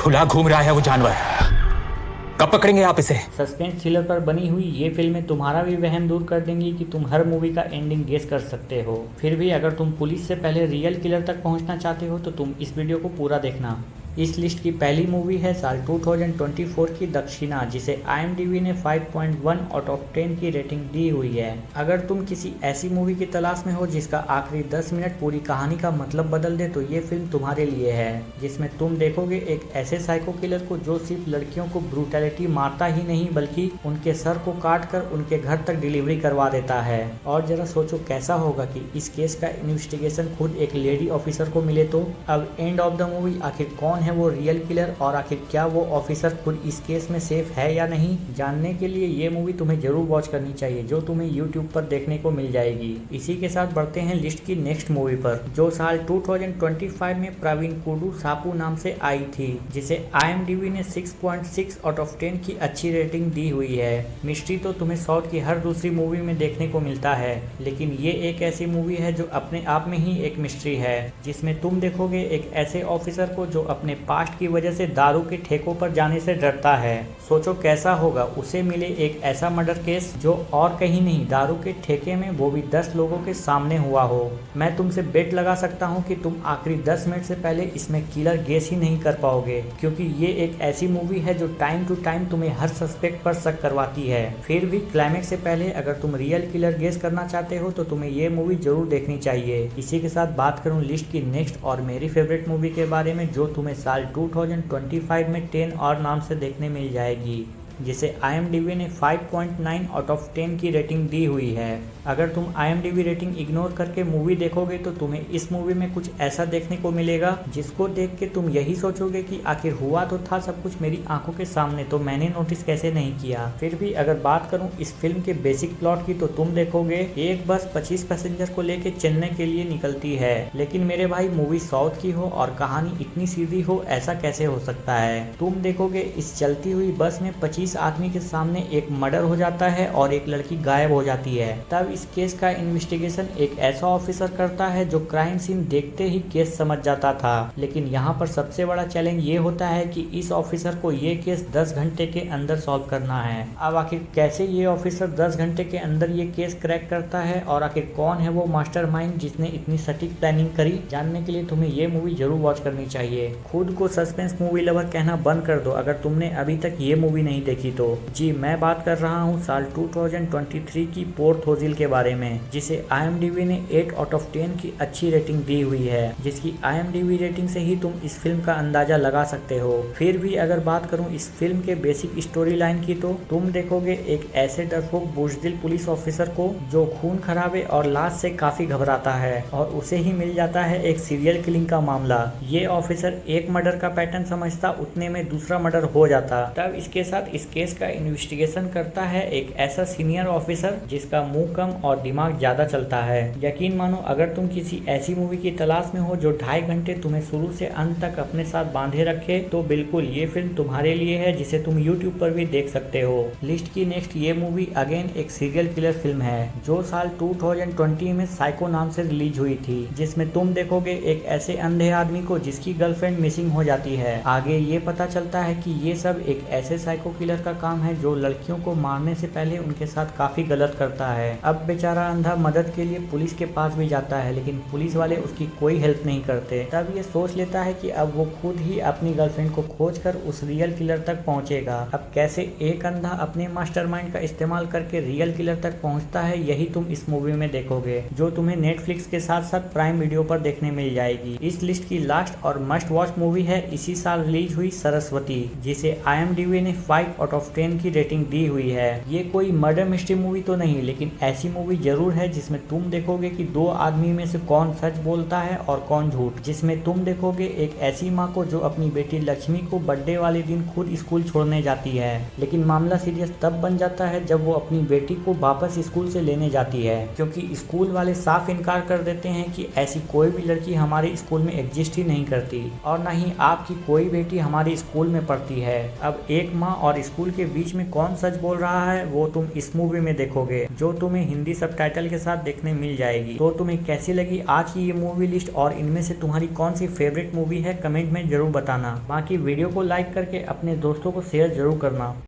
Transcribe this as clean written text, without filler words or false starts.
खुला घूम रहा है वो जानवर। कब पकड़ेंगे आप इसे? सस्पेंस थ्रिलर पर बनी हुई ये फिल्में तुम्हारा भी वहम दूर कर देंगी कि तुम हर मूवी का एंडिंग गेस कर सकते हो। फिर भी अगर तुम पुलिस से पहले रियल किलर तक पहुंचना चाहते हो तो तुम इस वीडियो को पूरा देखना। इस लिस्ट की पहली मूवी है साल 2024 की दक्षिणा, जिसे IMDb ने 5.1 आउट ऑफ 10 की रेटिंग दी हुई है। अगर तुम किसी ऐसी मूवी की तलाश में हो जिसका आखिरी 10 मिनट पूरी कहानी का मतलब बदल दे तो ये फिल्म तुम्हारे लिए है, जिसमें तुम देखोगे एक ऐसे साइको किलर को जो सिर्फ लड़कियों को ब्रूटैलिटी मारता ही नहीं बल्कि उनके सर को काट कर उनके घर तक डिलीवरी करवा देता है। और जरा सोचो कैसा होगा कि इस केस का इन्वेस्टिगेशन खुद एक लेडी ऑफिसर को मिले तो। अब एंड ऑफ द मूवी आखिर कौन है वो रियल किलर और आखिर क्या वो ऑफिसर खुद इस केस में सेफ है या नहीं, जानने के लिए ये मूवी तुम्हें जरूर वॉच करनी चाहिए, जो तुम्हें YouTube पर देखने को मिल जाएगी। इसी के साथ बढ़ते हैं लिस्ट की नेक्स्ट मूवी पर, जो साल 2025 में प्रवीण कुडू सापू नाम से आई थी, जिसे IMDb ने 6.6 आउट ऑफ 10 की अच्छी रेटिंग दी हुई है। मिस्ट्री तो तुम्हें साउथ की हर दूसरी मूवी में देखने को मिलता है, लेकिन ये एक ऐसी मूवी है जो अपने आप में ही एक मिस्ट्री है, जिसमें तुम देखोगे एक ऐसे ऑफिसर को जो अपने पास्ट की वजह से दारू के ठेकों पर जाने से डरता है। सोचो कैसा होगा उसे मिले एक ऐसा मर्डर केस जो और कहीं नहीं, दारू के ठेके में, वो भी 10 लोगों के सामने हुआ हो। मैं तुमसे बेट लगा सकता हूं कि तुम आखिरी 10 मिनट से पहले इसमें किलर गेस ही नहीं कर पाओगे, क्योंकि ये एक ऐसी मूवी है जो टाइम टू टाइम तुम्हें हर सस्पेक्ट पर शक करवाती है। फिर भी क्लाइमेक्स से पहले अगर तुम रियल किलर गेस करना चाहते हो तो तुम्हें ये मूवी जरूर देखनी चाहिए। इसी के साथ बात करूं लिस्ट की नेक्स्ट और मेरी फेवरेट मूवी के बारे में, जो तुम्हें साल 2025 में 10 और नाम से देखने मिल जाएगी, जिसे IMDb ने 5.9 आउट ऑफ 10 की रेटिंग दी हुई है। अगर तुम IMDb रेटिंग इग्नोर करके मूवी देखोगे तो तुम्हें इस मूवी में कुछ ऐसा देखने को मिलेगा जिसको देख के तुम यही सोचोगे कि आखिर हुआ तो था सब कुछ मेरी आंखों के सामने, तो मैंने नोटिस कैसे नहीं किया। फिर भी अगर बात करूं इस फिल्म के बेसिक प्लॉट की तो तुम देखोगे एक बस 25 पैसेंजर को लेके चेन्नई के लिए निकलती है, लेकिन मेरे भाई मूवी साउथ की हो और कहानी इतनी सीधी हो, ऐसा कैसे हो सकता है। तुम देखोगे इस चलती हुई बस में 25 आदमी के सामने एक मर्डर हो जाता है और एक लड़की गायब हो जाती है। तब इस केस का इन्वेस्टिगेशन एक ऐसा ऑफिसर करता है जो क्राइम सीन देखते ही केस समझ जाता था, लेकिन यहाँ पर सबसे बड़ा चैलेंज ये होता है कि इस ऑफिसर को ये केस 10 घंटे के अंदर सॉल्व करना है। अब आखिर कैसे ये ऑफिसर 10 घंटे के अंदर ये केस क्रैक करता है और आखिर कौन है वो मास्टरमाइंड जिसने इतनी सटीक प्लानिंग करी, जानने के लिए तुम्हें ये मूवी जरूर वॉच करनी चाहिए। खुद को सस्पेंस मूवी लवर कहना बंद कर दो अगर तुमने अभी तक ये मूवी नहीं देखी तो। जी मैं बात कर रहा हूँ साल 2023 की पोर्थ होजिल के बारे में, जिसे IMDb ने 8 आउट ऑफ 10 की अच्छी रेटिंग दी हुई है, जिसकी IMDb रेटिंग से ही तुम इस फिल्म का अंदाजा लगा सकते हो। फिर भी अगर बात करूँ इस फिल्म के बेसिक स्टोरी लाइन की तो तुम देखोगे एक ऐसे डरपोक बुज़दिल पुलिस ऑफिसर को जो खून खराबे और लाश से काफी घबराता है और उसे ही मिल जाता है एक सीरियल किलिंग का मामला। ये ऑफिसर एक मर्डर का पैटर्न समझता, उतने में दूसरा मर्डर हो जाता। तब इसके साथ इस केस का इन्वेस्टिगेशन करता है एक ऐसा सीनियर ऑफिसर जिसका मुंह कम और दिमाग ज्यादा चलता है। यकीन मानो अगर तुम किसी ऐसी मूवी की तलाश में हो जो 2.5 घंटे तुम्हें शुरू से अंत तक अपने साथ बांधे रखे, तो बिल्कुल ये फिल्म तुम्हारे लिए है, जिसे तुम YouTube पर भी देख सकते हो। लिस्ट की नेक्स्ट ये मूवी अगेन एक सीरियल किलर फिल्म है, जो साल 2020 में साइको नाम से रिलीज हुई थी, जिसमें तुम देखोगे एक ऐसे अंधे आदमी को जिसकी गर्लफ्रेंड मिसिंग हो जाती है। आगे ये पता चलता है कि ये सब एक ऐसे साइको किलर का काम है जो लड़कियों को मारने से पहले उनके साथ काफी गलत करता है। अब बेचारा अंधा मदद के लिए पुलिस के पास भी जाता है, लेकिन पुलिस वाले उसकी कोई हेल्प नहीं करते। तब ये सोच लेता है कि अब वो खुद ही अपनी गर्लफ्रेंड को खोजकर उस रियल किलर तक पहुंचेगा। अब कैसे एक अंधा अपने मास्टरमाइंड का इस्तेमाल करके रियल किलर तक पहुंचता है, यही तुम इस मूवी में देखोगे, जो तुम्हें नेटफ्लिक्स के साथ साथ प्राइम वीडियो पर देखने मिल जाएगी। इस लिस्ट की लास्ट और मस्ट वॉच मूवी है इसी साल रिलीज हुई सरस्वती, जिसे IMDb ने 5 आउट ऑफ 10 की रेटिंग दी हुई है। ये कोई मर्डर मिस्ट्री मूवी तो नहीं, लेकिन ऐसी मूवी जरूर है जिसमें तुम देखोगे कि दो आदमी में से कौन सच बोलता है और कौन झूठ। जिसमें तुम देखोगे एक ऐसी माँ को जो अपनी बेटी लक्ष्मी को बर्थडे वाले दिन खुद स्कूल छोड़ने जाती है, लेकिन मामला सीरियस तब बन जाता है जब वो अपनी बेटी को वापस स्कूल से लेने जाती है, क्योंकि स्कूल वाले साफ इनकार कर देते हैं कि ऐसी कोई भी लड़की हमारे स्कूल में एग्जिस्ट ही नहीं करती और न ही आपकी कोई बेटी हमारे स्कूल में पढ़ती है। अब एक माँ और स्कूल के बीच में कौन सच बोल रहा है वो तुम इस मूवी में देखोगे, जो तुम्हें हिंदी सबटाइटल के साथ देखने मिल जाएगी। तो तुम्हें कैसी लगी आज की ये मूवी लिस्ट और इनमें से तुम्हारी कौन सी फेवरेट मूवी है कमेंट में जरूर बताना। बाकी वीडियो को लाइक करके अपने दोस्तों को शेयर जरूर करना।